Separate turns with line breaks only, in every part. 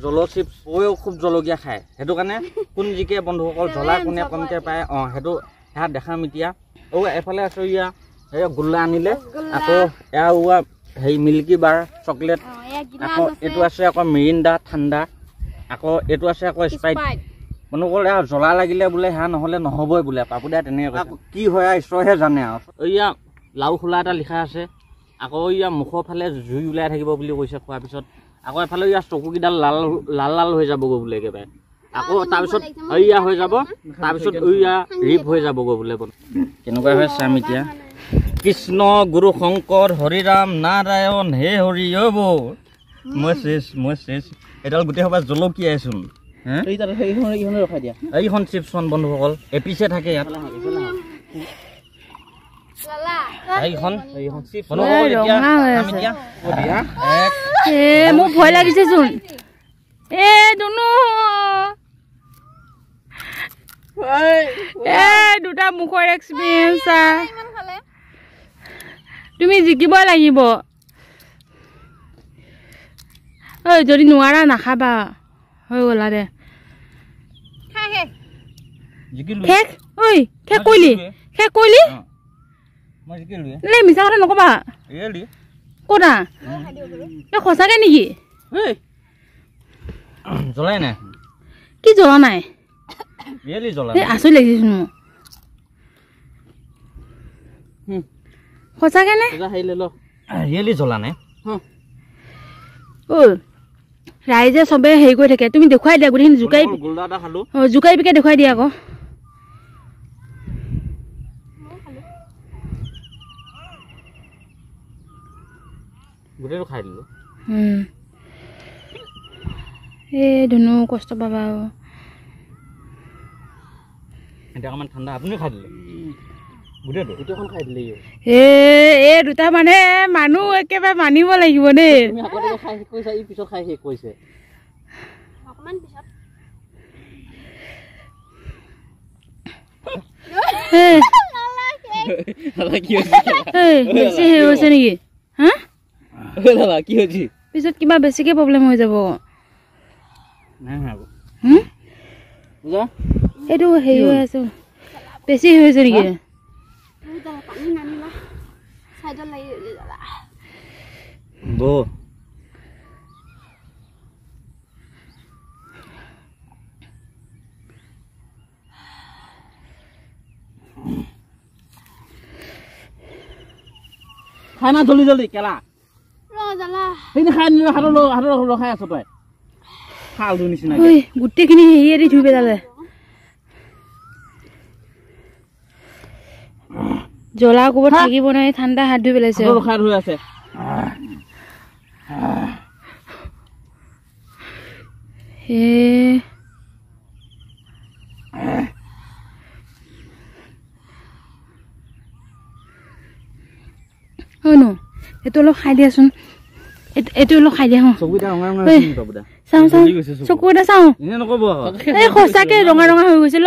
জল চিপছ খুব জলকীয়া খায় সেইটো কাৰণে কোন জিকে বন্ধুসকল জ্বলা কোনে কমকৈ পায় সেইটো সেয়া দেখাম এতিয়া এফালে আছো ইয়া সেই গোল্লা আনিলে আকৌ এয়া হেৰি মিল্কী বাৰ চকলেট আকৌ এইটো আছে আকৌ মিৰিণ্ডা ঠাণ্ডা আকৌ এইটো আছে আকৌ স্প্ৰাইট বন্ধুসকল এয়া জ্বলা লাগিলে বোলে সেয়া নহ'লে নহ'বই বোলে পাপুদাই তেনেকৈ কি হয় ঈশ্বৰহে জানে আৰু এয়া লাও খোলা এটা লিখা আছে আকৌ ইয়া মুখৰ ফালে জুই ওলাই থাকিব বুলি কৈছে খোৱাৰ পিছত আকৌ এফালে ইয়াৰ চকুকেইডাল লাল লাল লাল হৈ যাবগৈ বোলে একেবাৰে আকৌ তাৰপিছত এয়া হৈ যাব তাৰপিছত এয়া ৰিপ হৈ যাবগৈ বোলে কেনেকুৱা হৈ চাম এতিয়া কৃষ্ণ গুৰু শংকৰ হৰিৰাম নাৰায়ণ হে হৰি অ' বৌ মই চেছ এডাল গোটেই সভা জলকীয়াইচোন এইখন চিপছখন বন্ধুসকল এপিছে থাকে ইয়াত
মোক ভয় লাগিছে চোন দুটা মুখৰ এক্সপিৰিয়েঞ্চ তুমি জিকিব লাগিব যদি নোৱাৰা নাখাবা হৈ গলা দে মিছা কথা নকবা কতা সঁচাকে নেকি
জ্বলাই নাই
কি জ্বলা নাই আচৰিত লাগিছে মোৰ সঁচাকে নে
জ্বলা নাই
ৰাইজে চবে হেৰি কৰি থাকে তুমি দেখুৱাই দিয়া গোটেইখিনি জোকাই পিকে দেখুৱাই দিয়া আকৌ
গোটেইটো খাই দিলো
ধুনু কষ্ট পাবা
এতিয়া অকণমান ঠাণ্ডা আপুনি খাই দিলে গোটেইখন খাই দিলে
দুটা মানে মানুহ একেবাৰে মানিব লাগিব দেই
পিছত খাই শেষ কৰিছে
বেছি হেৰি হৈছে নেকি
কি হৈছে
পিছত কিবা বেছিকে প্ৰব্লেম হৈ যাব এইটো হেৰি হৈ আছে বেছি হৈছে নেকি
খাই না জলদি জলদি কেলা ৰখাই আছ তই খালটো নিচিনা
গোটেইখিনি হেৰিয়ে দি ধুই পেলালে জ্বলা ক'ৰবাত থাকিব নাই ঠাণ্ডা হাত ধুই পেলাইছে
ৰখাই ধুই আছে
এইটো অলপ খাই দিয়াচোন এইটো অলপ খাই দিয়া চাওঁ চকু এটা চাওঁ এই সঁচাকে ৰঙা ৰঙা হৈ গৈছে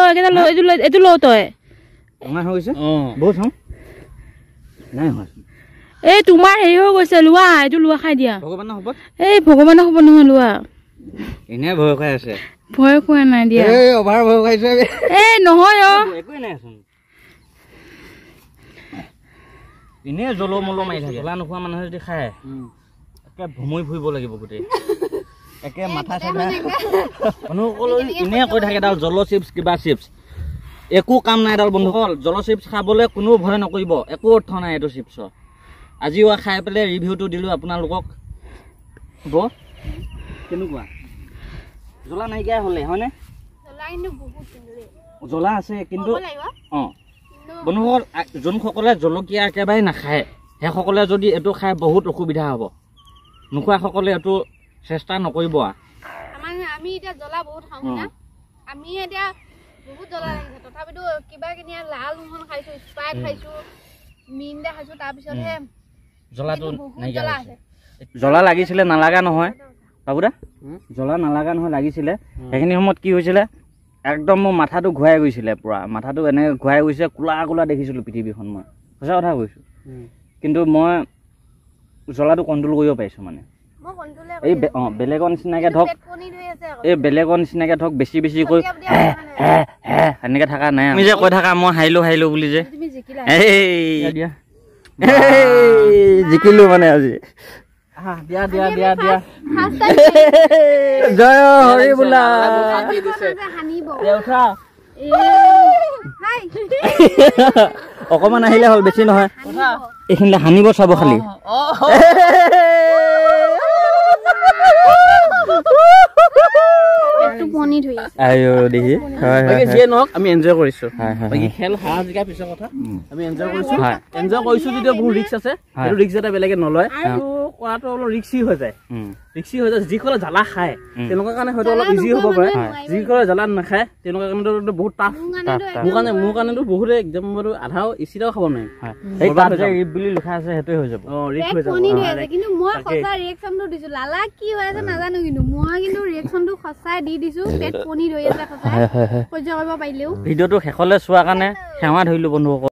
এইটো ল তই এই তোমাৰ হেৰি হৈ গৈছে লোৱা এইটো লোৱা খাই দিয়া এই ভগৱানৰ হ'ব নহয় লোৱা
এনে ভয় খাই আছে
ভয় খোৱা নাই দিয়া এই নহয়
এনে জলমল মাৰি থাকে জ্বলা নোখোৱা মানুহে যদি খায় একে ভমৰি ফুৰিব লাগিব গোটেই একে মাথা চাথা মানুহসকলে এনে কৈ থাকে এডাল জল চিপছ কিবা চিপছ একো কাম নাই এডাল বন্ধুসকল জল চিপছ খাবলৈ কোনো ভয় নকৰিব একো অৰ্থ নাই এইটো চিপছৰ আজিও খাই পেলাই ৰিভিউটো দিলোঁ আপোনালোকক হ'ব কেনেকুৱা জ্বলা নাইকিয়া হ'লে হয়নে জ্বলা আছে কিন্তু অঁ বন্ধুসকল যোনসকলে জলকীয়া একেবাৰে নাখায় সেইসকলে যদি এইটো খাই বহুত অসুবিধা হ'ব নোখোৱাসকলে এইটো চেষ্টা নকৰিব
আমি এতিয়া জ্বলা বহুত খাওঁ না আমি এতিয়া বহুত জ্বলা লাগিছে তথাপিতো কিবা কিনি লাল মোহন খাইছো স্প্ৰাইট খাইছো মিৰিণ্ডা খাইছো তাৰপিছতহে
জ্বলাটো নাইকিয়া হৈছে জ্বলা লাগিছিলে নালাগা নহয় বাবুদা জ্বলা নালাগা নহয় লাগিছিলে সেইখিনি সময়ত কি হৈছিলে একদম মোৰ মাথাটো ঘূৰাই গৈছিলে পুৰা মাথাটো এনেকৈ ঘূৰাই গৈছে কোলা কোলা দেখিছিলোঁ পৃথিৱীখন মই সঁচা কথা কৈছোঁ কিন্তু মই জ্বলাটো কণ্ট্ৰল কৰিব পাৰিছোঁ মানে
মই কণ্ট্ৰলে
এই বেলেগৰ নিচিনাকে ধৰক
পেট পনি ধৰি আছে আকৌ
এই বেলেগৰ নিচিনাকে ধৰক বেছি বেছি কৈ এনেকে থকা নাই আমি যে কৈ থাকা মই হাৰিলো বুলি যে
তুমি জিকিলা
এই দিয়া জিকিলো মানে আজি দিয়া
ফাৰ্ষ্ট টাইম
জয় হৰি বোলা
হানিব
উঠা
হাই
অকমান আহিলে হ'ল বেছি নহয় এইখিনিলে হানিব চাব খালি
পনি ধৰি আছে
আইও দেখি
আমি এনজয় কৰিছো বাকি খেল হাৰা জিকা পিছৰ কথা আমি এনজয় কৰিছো যদিও বহুত ৰিস্ক আছে সেইটো ৰিস্ক এটা বেলেগে নলয় আৰু কৰাটো অলপ ৰিস্কি হৈ যায় যিসকলে জ্বালা খায় তেওঁলোকৰ কাৰণে হয়তো অলপ ইজি হ'ব পাৰে যিসকলে জ্বালা নাখায় তেওঁলোকৰ কাৰণে বহুত টাফ মোৰ কাৰণেতো বহুতে একদম আধাও ইচিটাও খাব নোৱাৰে
বুলি লিখা আছে সেইটোৱে হৈ যাব
ৰিস্ক হৈ যাব
পনি ধৰি আছে কিন্তু মই সঁচা ৰিয়েকচনটো দিছো লালা কি হৈ আছে নাজানো কিন্তু মই কিন্তু ৰিয়েকচনটো সঁচাই দি দিছো পেট পনি ধৰি আছে সঁচাই সহ্য কৰিব পাৰিলেও
ভিডিঅ'টো শেষলৈ চোৱাৰ কাৰণে সেৱা ধৰিলো বন্ধুসকল